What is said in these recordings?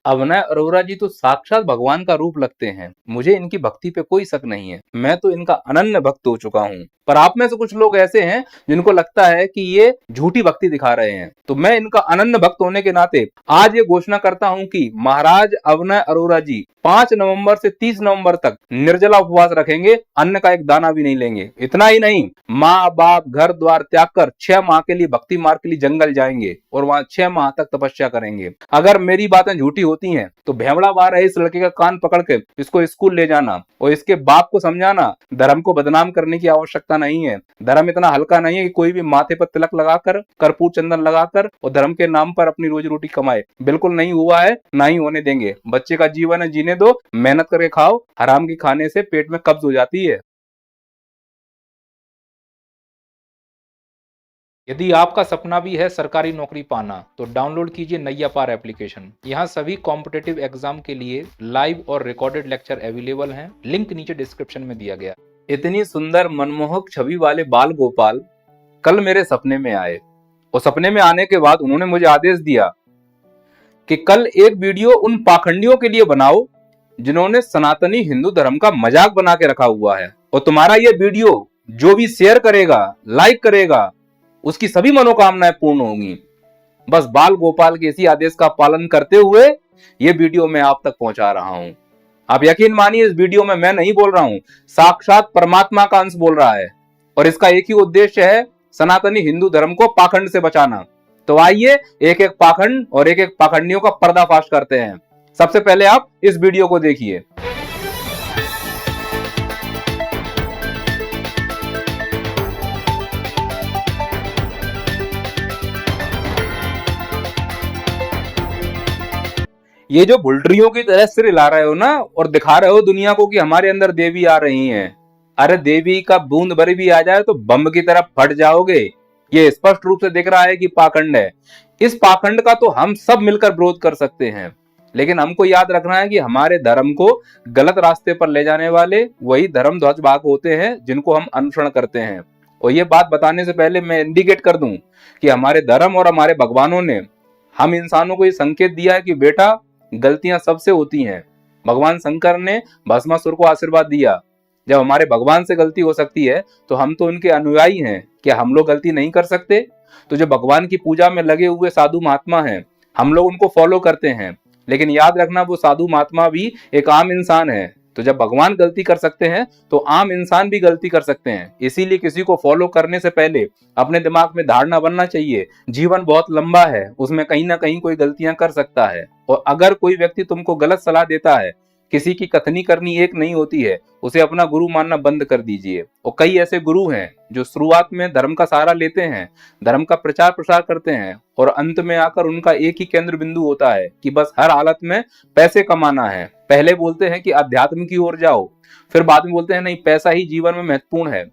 अभिनय अरोरा जी तो साक्षात भगवान का रूप लगते हैं। मुझे इनकी भक्ति पे कोई शक नहीं है, मैं तो इनका अनन्य भक्त हो चुका हूँ। पर आप में से कुछ लोग ऐसे हैं जिनको लगता है कि ये झूठी भक्ति दिखा रहे हैं। तो मैं इनका अनन्य भक्त होने के नाते आज ये घोषणा करता हूँ कि महाराज अभिनय अरोरा जी 5 नवंबर से 30 नवंबर तक निर्जला उपवास रखेंगे, अन्न का एक दाना भी नहीं लेंगे। इतना ही नहीं, माँ बाप घर द्वार त्याग कर 6 माह के लिए भक्ति मार्ग के लिए जंगल जाएंगे और वहां 6 माह तक तपस्या करेंगे। अगर मेरी बातें झूठी होती हैं तो भेवड़ा बार है इस लड़के का कान पकड़ के इसको स्कूल ले जाना और इसके बाप को समझाना धर्म को बदनाम करने की आवश्यकता नहीं है। धर्म इतना हल्का नहीं है कि कोई भी माथे पर तिलक लगाकर कर्पूर चंदन लगाकर और धर्म के नाम पर अपनी रोजी रोटी कमाए। बिल्कुल नहीं हुआ है, ना ही होने देंगे। बच्चे का जीवन है, जीने दो, मेहनत करके खाओ। हराम की खाने से पेट में कब्ज हो जाती है। यदि आपका सपना भी है सरकारी नौकरी पाना तो डाउनलोड कीजिए नैया पार एप्लीकेशन। यहाँ सभी कॉम्पिटिटिव एग्जाम के लिए लाइव और रिकॉर्डेड लेक्चर अवेलेबल हैं। लिंक नीचे डिस्क्रिप्शन में दिया गया। इतनी सुंदर मनमोहक छवि वाले बाल गोपाल कल मेरे सपने में आए और सपने में आने के बाद उन्होंने मुझे आदेश दिया कि कल एक वीडियो उन पाखंडियों के लिए बनाओ जिन्होंने सनातनी हिंदू धर्म का मजाक बना के रखा हुआ है, और तुम्हारा ये वीडियो जो भी शेयर करेगा, लाइक करेगा, उसकी सभी मनोकामनाएं पूर्ण होंगी। बस बाल गोपाल के इसी आदेश का पालन करते हुए ये वीडियो मैं आप तक पहुंचा रहा हूं। आप यकीन मानिए, इस वीडियो में मैं नहीं बोल रहा हूं, साक्षात परमात्मा का अंश बोल रहा है और इसका एक ही उद्देश्य है, सनातनी हिंदू धर्म को पाखंड से बचाना। तो आइए एक एक पाखंड और एक एक पाखंडियों का पर्दाफाश करते हैं। सबसे पहले आप इस वीडियो को देखिए। ये जो बुलटरियों की तरह सिर हिला रहे हो ना और दिखा रहे हो दुनिया को कि हमारे अंदर देवी आ रही हैं, अरे देवी का बूंद भरी भी आ जाए तो बम की तरफ फट जाओगे। ये स्पष्ट रूप से दिख रहा है कि पाखंड है। इस पाखंड का तो हम सब मिलकर विरोध कर सकते हैं, लेकिन हमको याद रखना है कि हमारे धर्म को गलत रास्ते पर ले जाने वाले वही धर्म ध्वजवाहक होते हैं जिनको हम अनुसरण करते हैं। और ये बात बताने से पहले मैं इंडिकेट कर दूं कि हमारे धर्म और हमारे भगवानों ने हम इंसानों को ये संकेत दिया है कि बेटा, गलतियां सबसे होती हैं। भगवान शंकर ने भस्मासुर को आशीर्वाद दिया। जब हमारे भगवान से गलती हो सकती है तो हम तो उनके अनुयायी हैं, क्या हम लोग गलती नहीं कर सकते? तो जो भगवान की पूजा में लगे हुए साधु महात्मा हैं, हम लोग उनको फॉलो करते हैं, लेकिन याद रखना वो साधु महात्मा भी एक आम इंसान है। तो जब भगवान गलती कर सकते हैं तो आम इंसान भी गलती कर सकते हैं। इसीलिए किसी को फॉलो करने से पहले अपने दिमाग में धारणा बनना चाहिए, जीवन बहुत लंबा है, उसमें कहीं ना कहीं कोई गलतियां कर सकता है। और अगर कोई व्यक्ति तुमको गलत सलाह देता है, किसी की कथनी करनी एक नहीं होती है, उसे अपना गुरु मानना बंद कर दीजिए। और कई ऐसे गुरु हैं जो शुरुआत में धर्म का सहारा लेते हैं, धर्म का प्रचार प्रसार करते हैं और अंत में आकर उनका एक ही केंद्र बिंदु होता है कि बस हर हालत में पैसे कमाना है। पहले बोलते हैं कि अध्यात्म की ओर जाओ, फिर बाद में बोलते हैं नहीं, पैसा ही जीवन में महत्वपूर्ण है।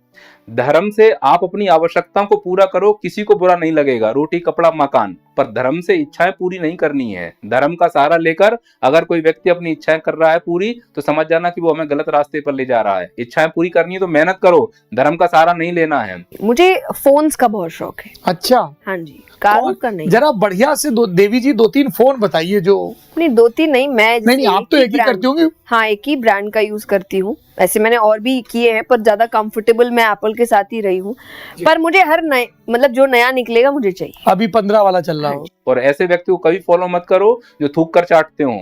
धर्म से आप अपनी आवश्यकताओं को पूरा करो, किसी को बुरा नहीं लगेगा, रोटी कपड़ा मकान, पर धर्म से इच्छाएं पूरी नहीं करनी है। धर्म का सहारा लेकर अगर कोई व्यक्ति अपनी इच्छाएं कर रहा है पूरी, तो समझ जाना कि वो हमें गलत रास्ते पर ले जा रहा है। इच्छाएं पूरी करनी है तो मेहनत करो, धर्म का सहारा नहीं लेना है। मुझे फोन्स का बहुत शौक है। अच्छा, हाँ जी, कारों का नहीं। जरा बढ़िया से देवी जी 2-3 फोन बताइए जो। नहीं, 2-3 नहीं, मैं नहीं, आप तो एक ही करती होंगी। हाँ, एक ही ब्रांड का यूज करती हूँ। वैसे मैंने और भी किए हैं पर ज्यादा कंफर्टेबल मैं एप्पल के साथ ही रही हूँ। पर मुझे हर नए मतलब जो नया निकलेगा मुझे चाहिए। अभी 15 वाला चल रहा हो। और ऐसे व्यक्ति को कभी फॉलो मत करो जो थूक कर चाटते हो।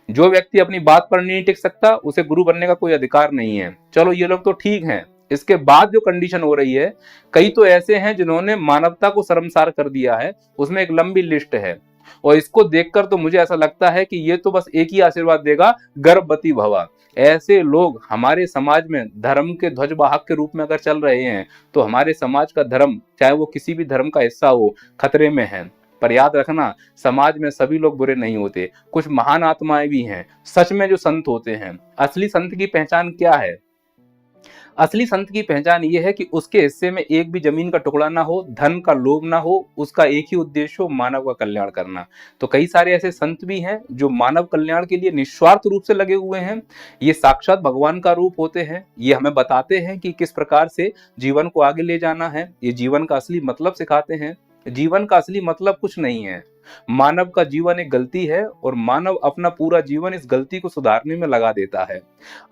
जो व्यक्ति अपनी बात पर नहीं टिक सकता, उसे गुरु बनने का कोई अधिकार नहीं है। चलो ये लोग तो ठीक हैं। इसके बाद जो कंडीशन हो रही है, कई तो ऐसे हैं जिन्होंने मानवता को शर्मसार कर दिया है, उसमें एक लंबी लिस्ट है। और इसको देखकर तो मुझे ऐसा लगता है कि ये तो बस एक ही आशीर्वाद देगा, गर्भवती भवा। ऐसे लोग हमारे समाज में धर्म के ध्वजवाहक के रूप में अगर चल रहे हैं तो हमारे समाज का धर्म, चाहे वो किसी भी धर्म का हिस्सा हो, खतरे में है। पर याद रखना, समाज में सभी लोग बुरे नहीं होते, कुछ महान आत्माएं भी हैं, सच में जो संत होते हैं। असली संत की पहचान क्या है? असली संत की पहचान ये है कि उसके हिस्से में एक भी जमीन का टुकड़ा ना हो, धन का लोभ ना हो, उसका एक ही उद्देश्य हो, मानव का कल्याण करना। तो कई सारे ऐसे संत भी हैं जो मानव कल्याण के लिए निस्वार्थ रूप से लगे हुए हैं। ये साक्षात भगवान का रूप होते हैं। ये हमें बताते हैं कि किस प्रकार से जीवन को आगे ले जाना है। ये जीवन का असली मतलब सिखाते हैं। जीवन का असली मतलब कुछ नहीं है, मानव का जीवन एक गलती है और मानव अपना पूरा जीवन इस गलती को सुधारने में लगा देता है।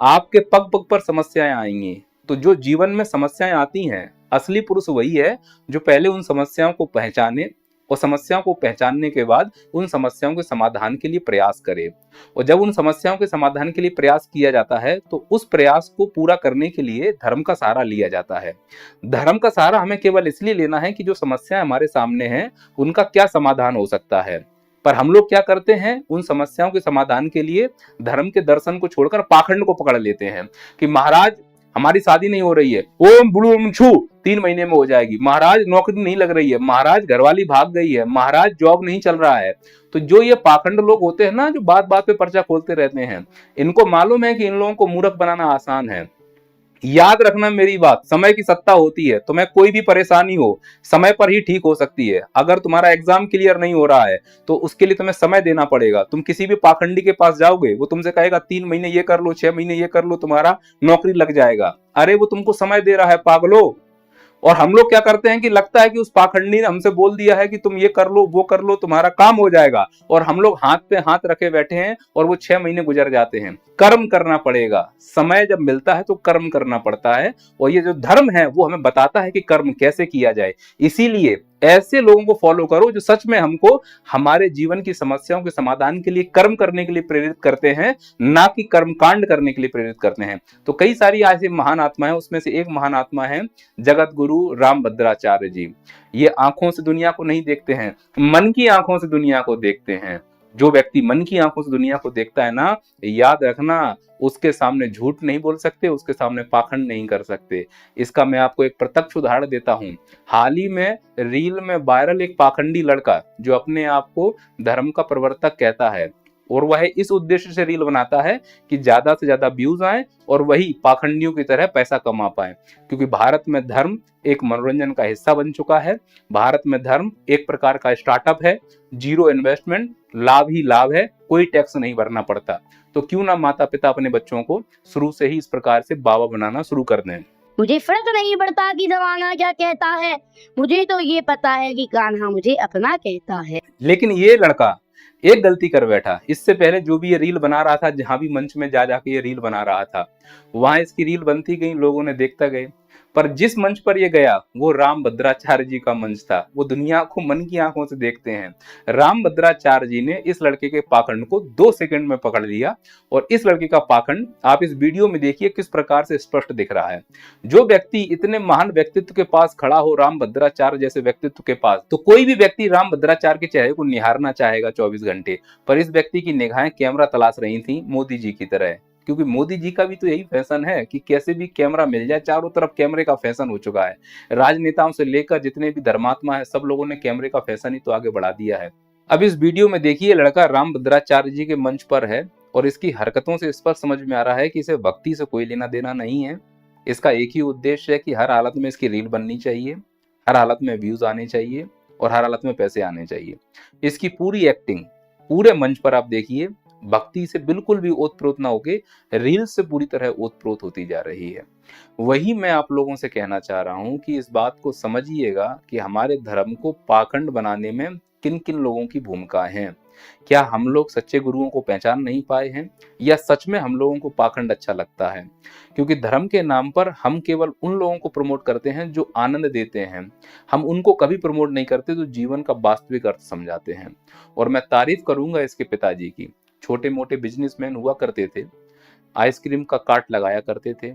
आपके पग पग पर समस्याएं आएंगी, तो जो जीवन में समस्याएं आती हैं, असली पुरुष वही है जो पहले उन समस्याओं को पहचाने और समस्याओं को पहचानने के बाद उन समस्याओं के समाधान के लिए प्रयास करे। और जब उन समस्याओं के समाधान के लिए प्रयास किया जाता है तो उस प्रयास को पूरा करने के लिए धर्म का सहारा लिया जाता है। धर्म का सहारा हमें केवल इसलिए लेना है कि जो समस्याएं हमारे सामने हैं उनका क्या समाधान हो सकता है। पर हम लोग क्या करते हैं, उन समस्याओं के समाधान के लिए धर्म के दर्शन को छोड़कर पाखंड को पकड़ लेते हैं कि महाराज हमारी शादी नहीं हो रही है, ओम बुलू ओम छू 3 महीने में हो जाएगी। महाराज नौकरी नहीं लग रही है, महाराज घरवाली भाग गई है, महाराज जॉब नहीं चल रहा है। तो जो ये पाखंड लोग होते हैं ना, जो बात बात पे पर्चा खोलते रहते हैं, इनको मालूम है कि इन लोगों को मूर्ख बनाना आसान है। याद रखना मेरी बात, समय की सत्ता होती है, तुम्हें कोई भी परेशानी हो समय पर ही ठीक हो सकती है। अगर तुम्हारा एग्जाम क्लियर नहीं हो रहा है तो उसके लिए तुम्हें समय देना पड़ेगा। तुम किसी भी पाखंडी के पास जाओगे, वो तुमसे कहेगा 3 महीने ये कर लो, 6 महीने ये कर लो, तुम्हारा नौकरी लग जाएगा। अरे वो तुमको समय दे रहा है पागलो। और हम लोग क्या करते हैं कि लगता है कि उस पाखंडी ने हमसे बोल दिया है कि तुम ये कर लो वो कर लो तुम्हारा काम हो जाएगा, और हम लोग हाथ पे हाथ रखे बैठे हैं और वो 6 महीने गुजर जाते हैं। कर्म करना पड़ेगा, समय जब मिलता है तो कर्म करना पड़ता है, और ये जो धर्म है वो हमें बताता है कि कर्म कैसे किया जाए। इसीलिए ऐसे लोगों को फॉलो करो जो सच में हमको हमारे जीवन की समस्याओं के समाधान के लिए कर्म करने के लिए प्रेरित करते हैं, ना कि कर्मकांड करने के लिए प्रेरित करते हैं। तो कई सारी ऐसी महान आत्मा है, उसमें से एक महान आत्मा है जगत गुरु रामभद्राचार्य जी। ये आंखों से दुनिया को नहीं देखते हैं, मन की आंखों से दुनिया को देखते हैं। जो व्यक्ति मन की आंखों से दुनिया को देखता है ना, याद रखना, उसके सामने झूठ नहीं बोल सकते, उसके सामने पाखंड नहीं कर सकते। इसका मैं आपको एक प्रत्यक्ष उदाहरण देता हूं। हाल ही में रील में वायरल एक पाखंडी लड़का जो अपने आप को धर्म का प्रवर्तक कहता है, और वह इस उद्देश्य से रील बनाता है कि ज्यादा से ज्यादा व्यूज आए और वही पाखंडियों की तरह पैसा कमा पाए। क्योंकि भारत में धर्म एक मनोरंजन का हिस्सा बन चुका है। भारत में धर्म एक प्रकार का स्टार्टअप है, 0 इन्वेस्टमेंट, लाभ ही लाभ है, कोई टैक्स नहीं भरना पड़ता। तो क्यों ना माता पिता अपने बच्चों को शुरू से ही इस प्रकार से बाबा बनाना शुरू कर दें। मुझे फर्क नहीं पड़ता कि जमाना क्या कहता है, मुझे तो ये पता है कि कान्हा मुझे अपना कहता है। लेकिन ये लड़का एक गलती कर बैठा। इससे पहले जो भी ये रील बना रहा था, जहां भी मंच में जा जाके ये रील बना रहा था, वहां इसकी रील बनती गई, लोगों ने देखता गए। पर जिस मंच पर ये गया वो रामभद्राचार्य जी का मंच था। वो दुनिया को मन की आंखों से देखते हैं। रामभद्राचार्य जी ने इस लड़के के पाखंड को 2 सेकंड में पकड़ लिया, और इस लड़के का पाखंड आप इस वीडियो में देखिए किस प्रकार से स्पष्ट दिख रहा है। जो व्यक्ति इतने महान व्यक्तित्व के पास खड़ा हो, रामभद्राचार्य जैसे व्यक्तित्व के पास, तो कोई भी व्यक्ति रामभद्राचार्य के चेहरे को निहारना चाहेगा 24 घंटे। पर इस व्यक्ति की निगाहें कैमरा तलाश रही थी मोदी जी की तरह, क्योंकि मोदी जी का भी तो यही फैशन है कि कैसे भी कैमरा मिल जाए। चारों तरफ कैमरे का फैशन हो चुका है। राजनेताओं से लेकर जितने भी धर्मात्मा है, सब लोगों ने कैमरे का फैशन ही तो आगे बढ़ा दिया है। अब इस वीडियो में देखिए, लड़का रामभद्राचार्य जी के मंच पर है और इसकी हरकतों से स्पष्ट समझ में आ रहा है कि इसे भक्ति से कोई लेना देना नहीं है। इसका एक ही उद्देश्य है कि हर हालत में इसकी रील बननी चाहिए, हर हालत में व्यूज आने चाहिए और हर हालत में पैसे आने चाहिए। इसकी पूरी एक्टिंग पूरे मंच पर आप देखिए, भक्ति से बिल्कुल भी ओतप्रोत ना होके रील से पूरी तरह ओतप्रोत होती जा रही है। वही मैं आप लोगों से कहना चाह रहा हूं कि इस बात को समझिएगा कि हमारे धर्म को पाखंड बनाने में किन किन लोगों की भूमिका है। क्या हम लोग सच्चे गुरुओं को पहचान नहीं पाए हैं, या सच में हम लोगों को पाखंड अच्छा लगता है? क्योंकि धर्म के नाम पर हम केवल उन लोगों को प्रमोट करते हैं जो आनंद देते हैं। हम उनको कभी प्रमोट नहीं करते जो जीवन का वास्तविक अर्थ समझाते हैं। और मैं तारीफ करूंगा इसके पिताजी की। छोटे मोटे बिजनेसमैन हुआ करते थे, आइसक्रीम का कार्ट लगाया करते थे,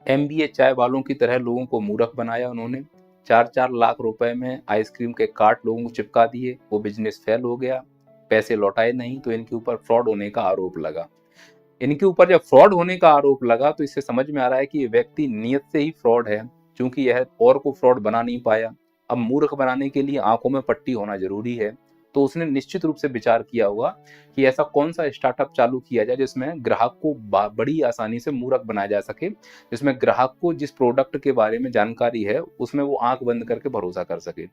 MBA चाय वालों की तरह लोगों को मूर्ख बनाया उन्होंने। 4-4 लाख रुपए में आइसक्रीम के कार्ट लोगों को चिपका दिए, वो बिजनेस फेल हो गया, पैसे लौटाए नहीं, तो इनके ऊपर फ्रॉड होने का आरोप लगा। इनके ऊपर जब फ्रॉड होने का आरोप लगा तो इससे समझ में आ रहा है कि ये व्यक्ति नियत से ही फ्रॉड है, क्योंकि यह और को फ्रॉड बना नहीं पाया। अब मूर्ख बनाने के लिए आंखों में पट्टी होना जरूरी है। तो उसने निश्चित रूप से विचार किया होगा कि ऐसा कौन सा स्टार्टअप चालू किया जाए जिसमें ग्राहक को बड़ी आसानी से मूर्ख बनाया जा सके, जिसमें ग्राहक को जिस प्रोडक्ट के बारे में जानकारी है उसमें वो आंख बंद करके भरोसा कर सके।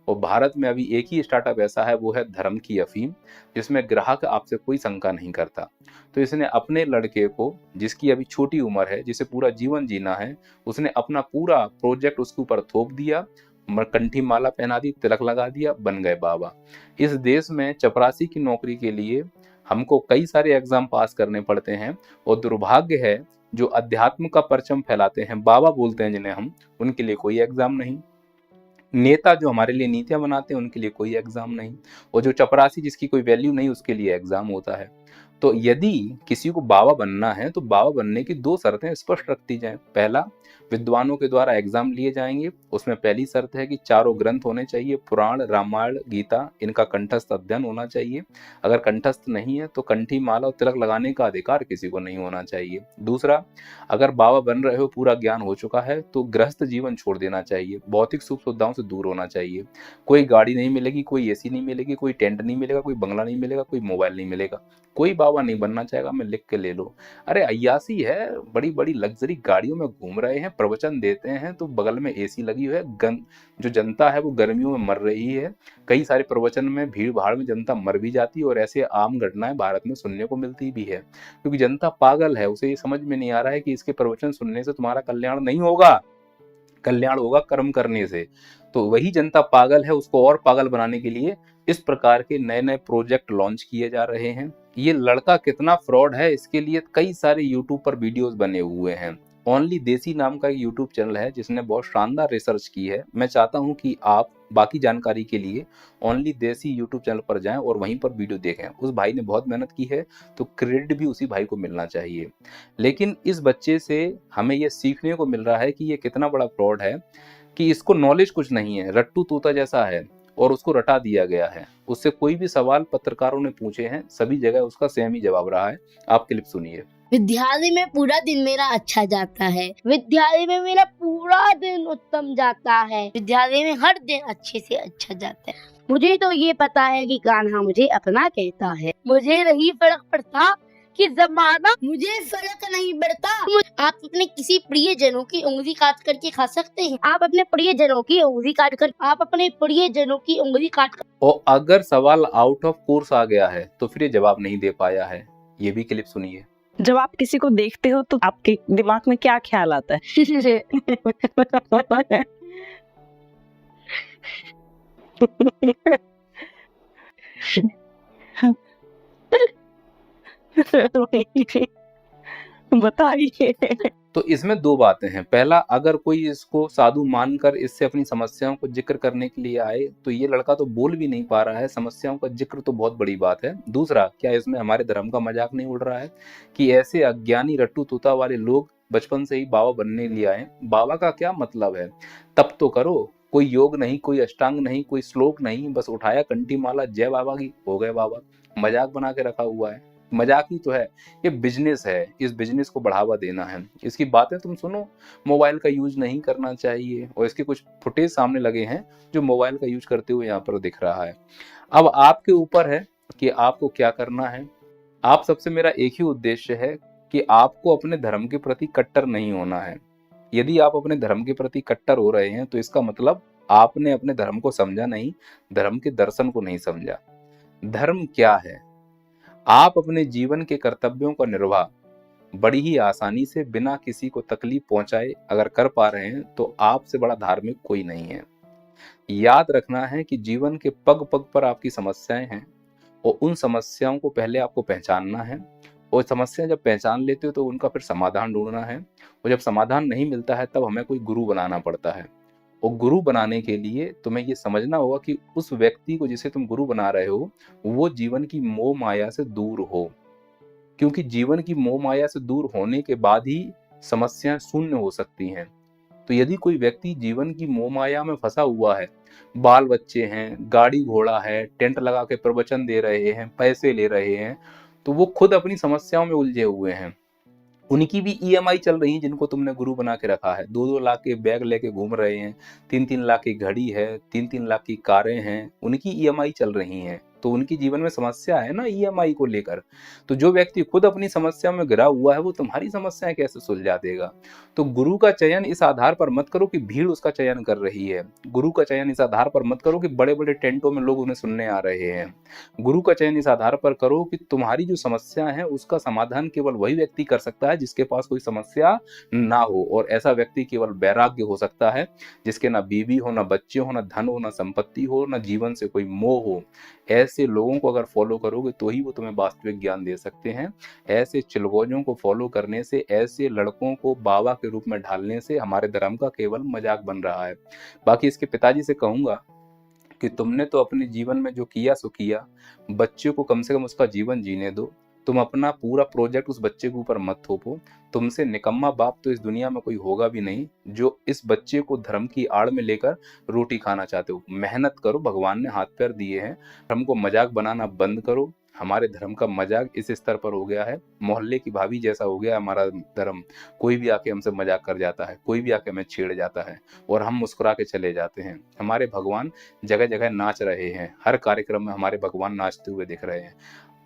और भारत में अभी एक ही स्टार्टअप ऐसा है, वो है धर्म की अफीम, जिसमें ग्राहक आपसे कोई शंका नहीं करता। तो इसने अपने लड़के को, जिसकी अभी छोटी उम्र है, जिसे पूरा जीवन जीना है, उसने अपना पूरा प्रोजेक्ट उसके ऊपर थोप दिया कंठी माला पहना दी, तिलक लगा दिया, बन गए बाबा। इस देश में चपरासी की नौकरी के लिए हमको कई सारे एग्जाम पास करने पड़ते हैं, और दुर्भाग्य है जो अध्यात्म का परचम फैलाते हैं, बाबा बोलते हैं जिन्हें हम, उनके लिए कोई एग्जाम नहीं। नेता जो हमारे लिए नीतियां बनाते हैं उनके लिए कोई एग्जाम नहीं, और जो चपरासी जिसकी कोई वैल्यू नहीं उसके लिए एग्जाम होता है। तो यदि किसी को बाबा बनना है तो बाबा बनने की 2 शर्तें स्पष्ट रखती जाएं। पहला, विद्वानों के द्वारा एग्जाम लिए जाएंगे, उसमें पहली शर्त है कि चारों ग्रंथ होने चाहिए, पुराण, रामायण, गीता, इनका कंठस्थ अध्ययन होना चाहिए। अगर कंठस्थ नहीं है तो कंठी माला और तिलक लगाने का अधिकार किसी को नहीं होना चाहिए। दूसरा, अगर बाबा बन रहे हो, पूरा ज्ञान हो चुका है, तो गृहस्थ जीवन छोड़ देना चाहिए, भौतिक सुख सुविधाओं से दूर होना चाहिए। कोई गाड़ी नहीं मिलेगी, कोई एसी नहीं मिलेगी, कोई टेंट नहीं मिलेगा, कोई बंगला नहीं मिलेगा, कोई मोबाइल नहीं मिलेगा। कोई बाबा नहीं बनना चाहेगा, मैं लिख के ले लो। अरे अय्यासी है, बड़ी बड़ी लग्जरी गाड़ियों में घूम रहे हैं, प्रवचन देते हैं तो बगल में एसी लगी हुई है, जो जनता है वो गर्मियों में मर रही है। कई सारे प्रवचन में भीड़ भाड़ में जनता मर भी जाती है, और ऐसे आम घटनाएं भारत में सुनने को मिलती भी है, क्योंकि जनता पागल है। उसे ये समझ में नहीं आ रहा है कि इसके प्रवचन सुनने से तुम्हारा कल्याण नहीं होगा, कल्याण होगा कर्म करने से। तो वही जनता पागल है, उसको और पागल बनाने के लिए इस प्रकार के नए नए प्रोजेक्ट लॉन्च किए जा रहे हैं। ये लड़का कितना फ्रॉड है, इसके लिए कई सारे यूट्यूब पर वीडियोस बने हुए हैं। ओनली देसी नाम का यूट्यूब चैनल है जिसने बहुत शानदार रिसर्च की है। मैं चाहता हूं कि आप बाकी जानकारी के लिए ओनली देसी यूट्यूब चैनल पर जाएं और वहीं पर वीडियो देखें। उस भाई ने बहुत मेहनत की है, तो क्रेडिट भी उसी भाई को मिलना चाहिए। लेकिन इस बच्चे से हमें ये सीखने को मिल रहा है कि ये कितना बड़ा फ्रॉड है, कि इसको नॉलेज कुछ नहीं है, रट्टू तोता जैसा है, और उसको रटा दिया गया है। उससे कोई भी सवाल पत्रकारों ने पूछे हैं, सभी जगह उसका सेम ही जवाब रहा है। आप क्लिप सुनिए। विद्यालय में पूरा दिन मेरा अच्छा जाता है, विद्यालय में मेरा पूरा दिन उत्तम जाता है, विद्यालय में हर दिन अच्छे से अच्छा जाता है। मुझे तो ये पता है कि कान्हा मुझे अपना कहता है, मुझे नहीं फर्क पड़ता कि जमाना मुझे फर्क नहीं पड़ता। आप अपने किसी प्रियजनों की उंगली काट करके खा सकते हैं, आप अपने प्रियजनों की उंगली काट कर, आप अपने प्रियजनों की उंगली काट कर। और अगर सवाल आउट ऑफ कोर्स आ गया है तो फिर ये जवाब नहीं दे पाया है। ये भी क्लिप सुनिए। जब आप किसी को देखते हो तो आपके दिमाग में क्या ख्याल आता है? बताइए। तो इसमें 2 बातें हैं। पहला, अगर कोई इसको साधु मानकर इससे अपनी समस्याओं को जिक्र करने के लिए आए तो ये लड़का तो बोल भी नहीं पा रहा है, समस्याओं का जिक्र तो बहुत बड़ी बात है। दूसरा, क्या इसमें हमारे धर्म का मजाक नहीं उड़ रहा है कि ऐसे अज्ञानी रट्टू तोता वाले लोग बचपन से ही बाबा बनने लिए आए? बाबा का क्या मतलब है? तब तो करो, कोई योग नहीं, कोई अष्टांग नहीं, कोई श्लोक नहीं, बस उठाया कंठी माला, जय बाबा की, हो गए बाबा। मजाक बना के रखा हुआ है, मजाक ही तो है। ये बिजनेस है, इस बिजनेस को बढ़ावा देना है। इसकी बातें तुम सुनो, मोबाइल का यूज नहीं करना चाहिए, और इसके कुछ फुटेज सामने लगे हैं जो मोबाइल का यूज करते हुए यहाँ पर दिख रहा है। अब आपके ऊपर है कि आपको क्या करना है। आप सबसे मेरा एक ही उद्देश्य है कि आपको अपने धर्म के प्रति कट्टर नहीं होना है। यदि आप अपने धर्म के प्रति कट्टर हो रहे हैं तो इसका मतलब आपने अपने धर्म को समझा नहीं, धर्म के दर्शन को नहीं समझा। धर्म क्या है? आप अपने जीवन के कर्तव्यों का निर्वाह बड़ी ही आसानी से बिना किसी को तकलीफ पहुंचाए अगर कर पा रहे हैं तो आपसे बड़ा धार्मिक कोई नहीं है। याद रखना है कि जीवन के पग पग पर आपकी समस्याएं हैं, और उन समस्याओं को पहले आपको पहचानना है, और समस्याएं जब पहचान लेते हो तो उनका फिर समाधान ढूंढना है, और जब समाधान नहीं मिलता है तब हमें कोई गुरु बनाना पड़ता है। और गुरु बनाने के लिए तुम्हें ये समझना होगा कि उस व्यक्ति को जिसे तुम गुरु बना रहे हो वो जीवन की मोह माया से दूर हो, क्योंकि जीवन की मोह माया से दूर होने के बाद ही समस्याएं शून्य हो सकती हैं। तो यदि कोई व्यक्ति जीवन की मोह माया में फंसा हुआ है, बाल बच्चे हैं, गाड़ी घोड़ा है, टेंट लगा के प्रवचन दे रहे हैं, पैसे ले रहे हैं, तो वो खुद अपनी समस्याओं में उलझे हुए हैं। उनकी भी ईएमआई चल रही है जिनको तुमने गुरु बना के रखा है। 2-2 लाख के बैग लेके घूम रहे हैं, 3-3 लाख की घड़ी है, 3-3 लाख की कारें हैं, उनकी ईएमआई चल रही हैं। तो उनकी जीवन में समस्या है ना ईएमआई को लेकर। तो जो व्यक्ति खुद अपनी समस्या में घिरा हुआ है वो तुम्हारी समस्याएं कैसे सुलझा देगा। तो गुरु का चयन इस आधार पर मत करो कि भीड़ उसका चयन कर रही है। गुरु का चयन इस आधार पर मत करो कि बड़े बड़े टेंटों में लोग उन्हें सुनने आ रहे हैं। गुरु का चयन इस आधार पर करो कि तुम्हारी जो समस्या है उसका समाधान केवल वही व्यक्ति कर सकता है जिसके पास कोई समस्या ना हो, और ऐसा व्यक्ति केवल वैराग्य हो सकता है जिसके ना बीवी हो, ना बच्चे हो, ना धन हो, ना संपत्ति हो, ना जीवन से कोई मोह हो। ऐसे लोगों को अगर फॉलो करोगे तो ही वो तुम्हें वास्तविक ज्ञान दे सकते हैं। ऐसे चिलगोजों को फॉलो करने से, ऐसे लड़कों को बाबा के रूप में ढालने से हमारे धर्म का केवल मजाक बन रहा है। बाकी इसके पिताजी से कहूंगा कि तुमने तो अपने जीवन में जो किया सो किया, बच्चे को कम से कम उसका जीवन जीने दो। तुम अपना पूरा प्रोजेक्ट उस बच्चे के ऊपर मत थोपो। तुमसे निकम्मा बाप तो इस दुनिया में कोई होगा भी नहीं जो इस बच्चे को धर्म की आड़ में लेकर रोटी खाना चाहते हो। मेहनत करो, भगवान ने हाथ पैर दिए हैं। धर्म को मजाक बनाना बंद करो। हमारे धर्म का मजाक इस स्तर पर हो गया है, मोहल्ले की भाभी जैसा हो गया हमारा धर्म। कोई भी आके हमसे मजाक कर जाता है, कोई भी आके हमें छेड़ जाता है और हम मुस्कुरा के चले जाते हैं। हमारे भगवान जगह जगह नाच रहे हैं, हर कार्यक्रम में हमारे भगवान नाचते हुए दिख रहे हैं।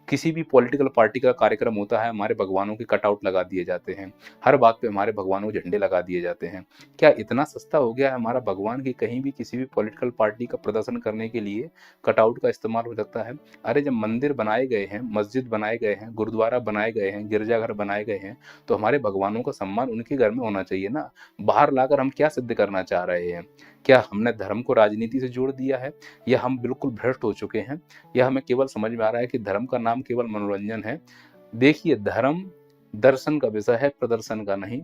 किसी भी पॉलिटिकल पार्टी का कार्यक्रम होता है, हमारे भगवानों के कटआउट लगा दिए जाते हैं। हर बात पे हमारे भगवानों के झंडे लगा दिए जाते हैं। क्या इतना सस्ता हो गया है हमारा भगवान कि कहीं भी किसी भी पॉलिटिकल पार्टी का प्रदर्शन करने के लिए कटआउट का इस्तेमाल हो सकता है? अरे जब मंदिर बनाए गए हैं, मस्जिद बनाए गए हैं, गुरुद्वारा बनाए गए हैं, गिरजाघर बनाए गए हैं, तो हमारे भगवानों का सम्मान उनके घर में होना चाहिए ना। बाहर लाकर हम क्या सिद्ध करना चाह रहे हैं? क्या हमने धर्म को राजनीति से जोड़ दिया है, या हम बिल्कुल भ्रष्ट हो चुके हैं, या हमें केवल समझ में आ रहा है कि धर्म का नाम केवल मनोरंजन है? देखिए, धर्म दर्शन का विषय है, प्रदर्शन का नहीं।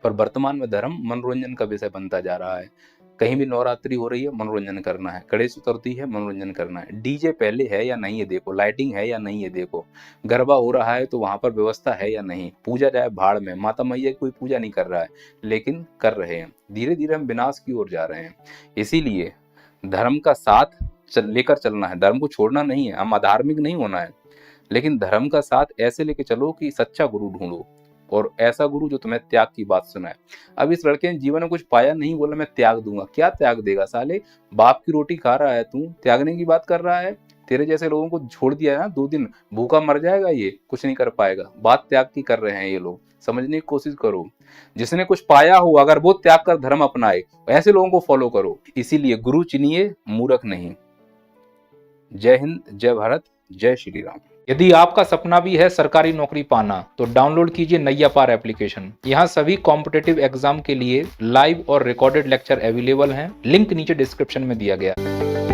पर वर्तमान में धर्म मनोरंजन का विषय बनता जा रहा है। कहीं भी नवरात्रि हो रही है, मनोरंजन करना है। गणेश चतुर्थी है, मनोरंजन करना है। डीजे पहले है या नहीं है देखो, लाइटिंग है या नहीं है देखो, गरबा हो रहा है तो वहां पर व्यवस्था है या नहीं, पूजा जाए भाड़ में, माता मैया की कोई पूजा नहीं कर रहा है, लेकिन कर रहे हैं। धीरे धीरे हम विनाश की ओर जा रहे हैं। इसीलिए धर्म का साथ लेकर चलना है, धर्म को छोड़ना नहीं है। हम अधार्मिक नहीं होना है, लेकिन धर्म का साथ ऐसे लेके चलो कि सच्चा गुरु ढूंढो, और ऐसा गुरु जो तुम्हें त्याग की बात सुनाए। अब इस लड़के ने जीवन में कुछ पाया नहीं, बोला मैं त्याग दूंगा। क्या त्याग देगा साले? बाप की रोटी खा रहा है तू, त्यागने की बात कर रहा है? तेरे जैसे लोगों को छोड़ दिया है ना, 2 दिन भूखा मर जाएगा, ये कुछ नहीं कर पाएगा। बात त्याग की कर रहे हैं ये लोग, समझने की कोशिश करो। जिसने कुछ पाया हो अगर वो त्याग कर धर्म अपनाए, ऐसे लोगों को फॉलो करो। इसीलिए गुरु चुनिए, मूर्ख नहीं। जय हिंद, जय भारत, जय श्री राम। यदि आपका सपना भी है सरकारी नौकरी पाना, तो डाउनलोड कीजिए नैया पार एप्लीकेशन। यहाँ सभी कॉम्पिटिटिव एग्जाम के लिए लाइव और रिकॉर्डेड लेक्चर अवेलेबल हैं। लिंक नीचे डिस्क्रिप्शन में दिया गया है।